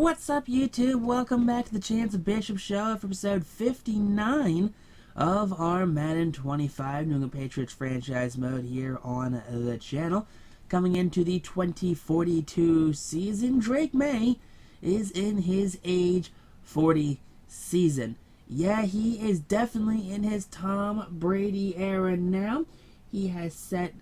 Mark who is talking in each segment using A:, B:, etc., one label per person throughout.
A: What's up, YouTube? Welcome back to the Chance Bishop Show for episode 59 of our Madden 25 New England Patriots franchise mode here on the channel. Coming into the 2042 season, Drake Maye is in his age 40 season. Yeah, he is definitely in his Tom Brady era now. He has set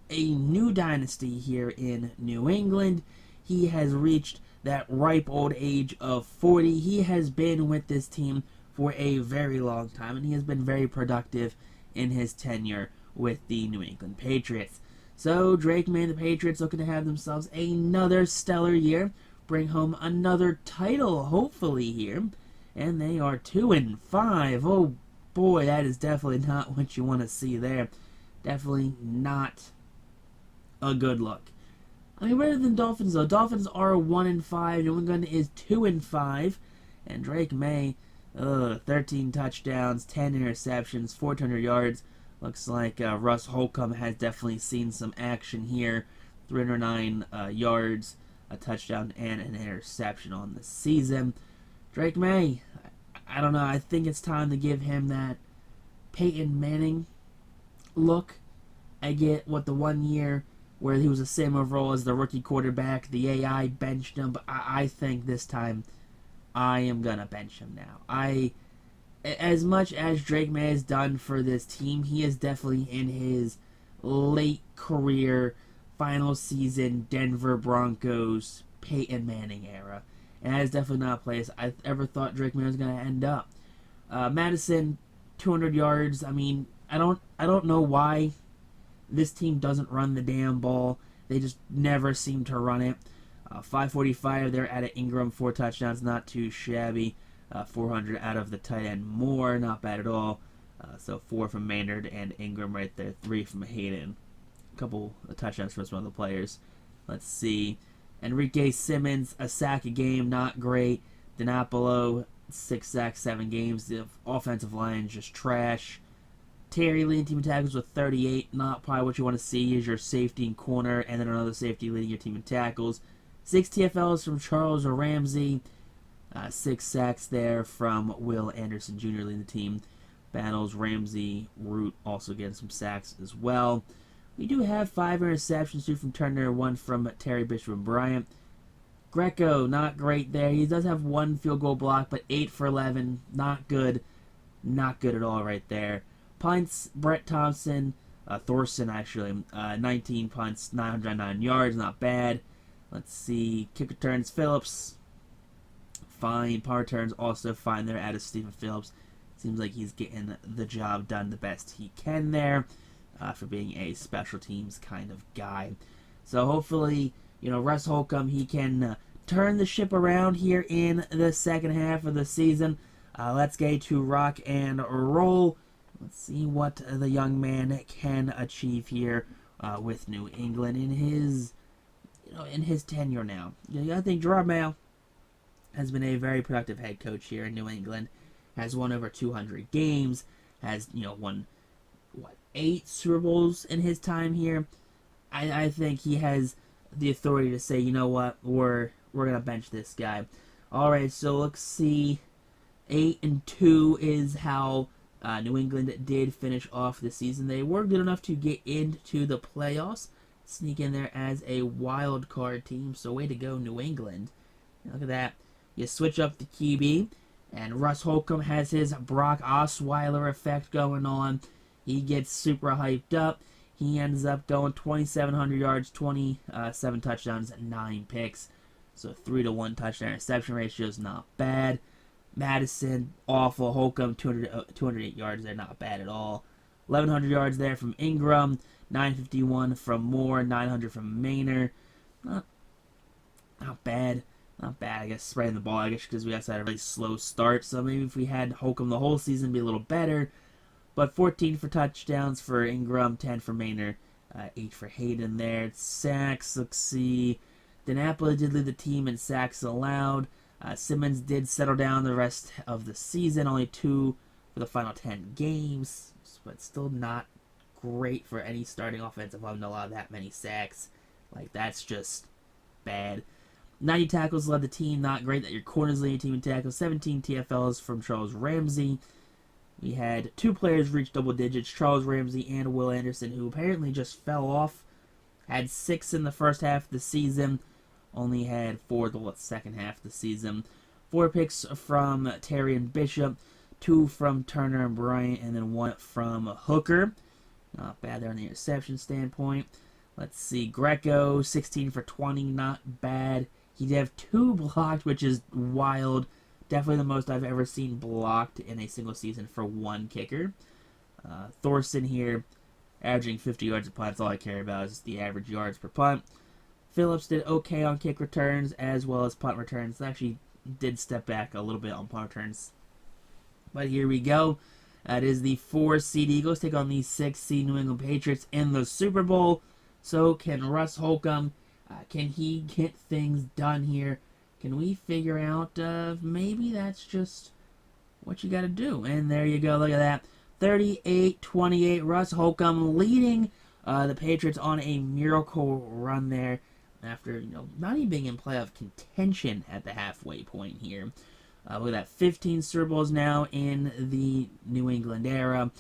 A: a new dynasty here in New England. He has reached that ripe old age of 40. He has been with this team for a very long time, and he has been very productive in his tenure with the New England Patriots. So Drake Maye and the Patriots looking to have themselves another stellar year, bring home another title hopefully here, and they are 2-5. Oh boy, that is definitely not what you want to see there. Definitely not a good look. I mean, better than Dolphins, though. Dolphins are 1-5. New England is 2-5. And Drake Maye, 13 touchdowns, 10 interceptions, 400 yards. Looks like Russ Holcomb has definitely seen some action here. 309 yards, a touchdown, and an interception on the season. Drake Maye, I don't know. I think it's time to give him that Peyton Manning look. I get what the 1 year where he was the same overall as the rookie quarterback, the AI benched him, but I think this time I am going to bench him now. As much as Drake Maye has done for this team, he is definitely in his late career, final season, Denver Broncos, Peyton Manning era. And that is definitely not a place I ever thought Drake Maye was going to end up. Madison, 200 yards. I mean, I don't know why this team doesn't run the damn ball. They just never seem to run it. 545 there out of Ingram, 4 touchdowns, not too shabby. 400 out of the tight end Moore, not bad at all. So 4 from Maynard and Ingram right there, 3 from Hayden. A couple of touchdowns from some other players. Let's see. Enrique Simmons, a sack a game, not great. DiNapolo, 6 sacks, 7 games. The offensive line just trash. Terry leading team in tackles with 38. Not probably what you want to see is your safety and corner, and then another safety leading your team in tackles. 6 TFLs from Charles or Ramsey. 6 sacks there from Will Anderson Jr. leading the team. Battles, Ramsey, Root also getting some sacks as well. We do have 5 interceptions, 2 from Turner, 1 from Terry Bishop and Bryant. Greco, not great there. He does have 1 field goal block, but 8 for 11. Not good. Not good at all right there. Punts, Brett Thompson, Thorson actually, 19 punts, 909 yards, not bad. Let's see, kick returns, Phillips, fine. Power returns also fine there out of Stephen Phillips. Seems like he's getting the job done the best he can there for being a special teams kind of guy. So hopefully, Russ Holcomb, he can turn the ship around here in the second half of the season. Let's get to rock and roll. Let's see what the young man can achieve here with New England in his tenure now. I think Gerard Mayo has been a very productive head coach here in New England. Has won over 200 games. Has won 8 Super Bowls in his time here. I think he has the authority to say, you know what, we're gonna bench this guy. All right, so let's see. 8-2 is how New England did finish off the season. They were good enough to get into the playoffs, sneak in there as a wild card team. So way to go, New England. Look at that. You switch up the QB, and Russ Holcomb has his Brock Osweiler effect going on. He gets super hyped up. He ends up going 2,700 yards, 27 touchdowns, and 9 picks. So 3-to-1 touchdown interception ratio is not bad. Madison, awful. Holcomb, 208 yards there, not bad at all. 1,100 yards there from Ingram, 951 from Moore, 900 from Maynard. Not bad. Not bad, I guess, spreading the ball, I guess, because we also had a really slow start. So maybe if we had Holcomb the whole season, it'd be a little better. But 14 for touchdowns for Ingram, 10 for Maynard, 8 for Hayden there. Sacks, let's see. DiNapolo did lead the team in sacks allowed. Simmons did settle down the rest of the season, only 2 for the final 10 games, but still not great for any starting offensive line to allow that many sacks. Like, that's just bad. 90 tackles led the team. Not great that your corners lead your team in tackles. 17 TFLs from Charles Ramsey. We had 2 players reach double digits, Charles Ramsey and Will Anderson, who apparently just fell off. Had 6 in the first half of the season. Only had 4 the second half of the season. 4 picks from Terry and Bishop. 2 from Turner and Bryant, and then 1 from Hooker. Not bad there on the interception standpoint. Let's see, Greco, 16 for 20, not bad. He did have 2 blocked, which is wild. Definitely the most I've ever seen blocked in a single season for one kicker. Thorson here, averaging 50 yards a punt. That's all I care about is the average yards per punt. Phillips did okay on kick returns as well as punt returns. Actually did step back a little bit on punt returns. But here we go. That is the 4 seed Eagles take on the 6 seed New England Patriots in the Super Bowl. So can Russ Holcomb, can he get things done here? Can we figure out maybe that's just what you got to do? And there you go. Look at that. 38-28. Russ Holcomb leading the Patriots on a miracle run there after not even being in playoff contention at the halfway point here. Look at that. 15 Super Bowls now in the New England era.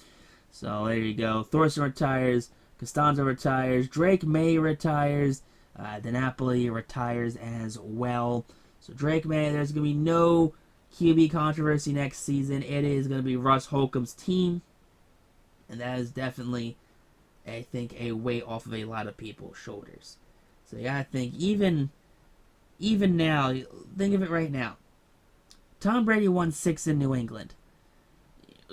A: So there you go. Thorson retires. Costanzo retires. Drake Maye retires. DiNapoli retires as well. So Drake Maye, there's going to be no QB controversy next season. It is going to be Russ Holcomb's team. And that is definitely, I think, a weight off of a lot of people's shoulders. So you got to think, even now, think of it right now. Tom Brady won 6 in New England.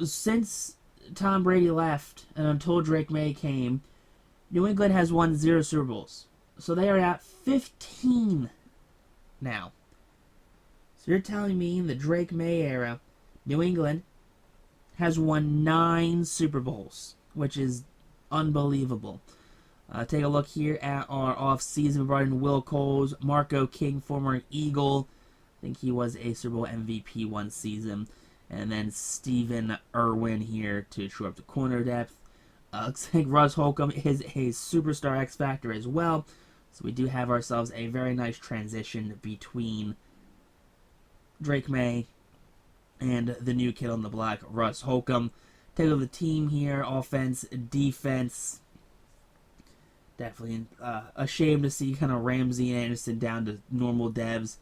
A: Since Tom Brady left and until Drake Maye came, New England has won 0 Super Bowls. So they are at 15 now. So you're telling me in the Drake Maye era, New England has won 9 Super Bowls, which is unbelievable. Take a look here at our off-season. We brought in Will Coles, Marco King, former Eagle. I think he was a Super Bowl MVP one season. And then Steven Irwin here to shore up the corner depth. Looks like Russ Holcomb is a superstar X Factor as well. So we do have ourselves a very nice transition between Drake Maye and the new kid on the block, Russ Holcomb. Take a look at the team here, offense, defense. Definitely a shame to see kind of Ramsey and Anderson down to normal devs.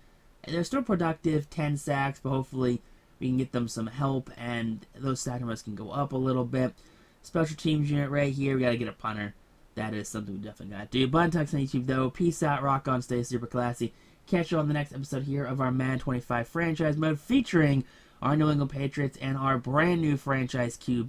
A: And they're still productive, 10 sacks, but hopefully we can get them some help and those sack numbers can go up a little bit. Special teams unit right here, we got to get a punter. That is something we definitely got to do. Button Tucks on YouTube though. Peace out, rock on, stay super classy. Catch you on the next episode here of our Madden 25 franchise mode featuring our New England Patriots and our brand new franchise QB.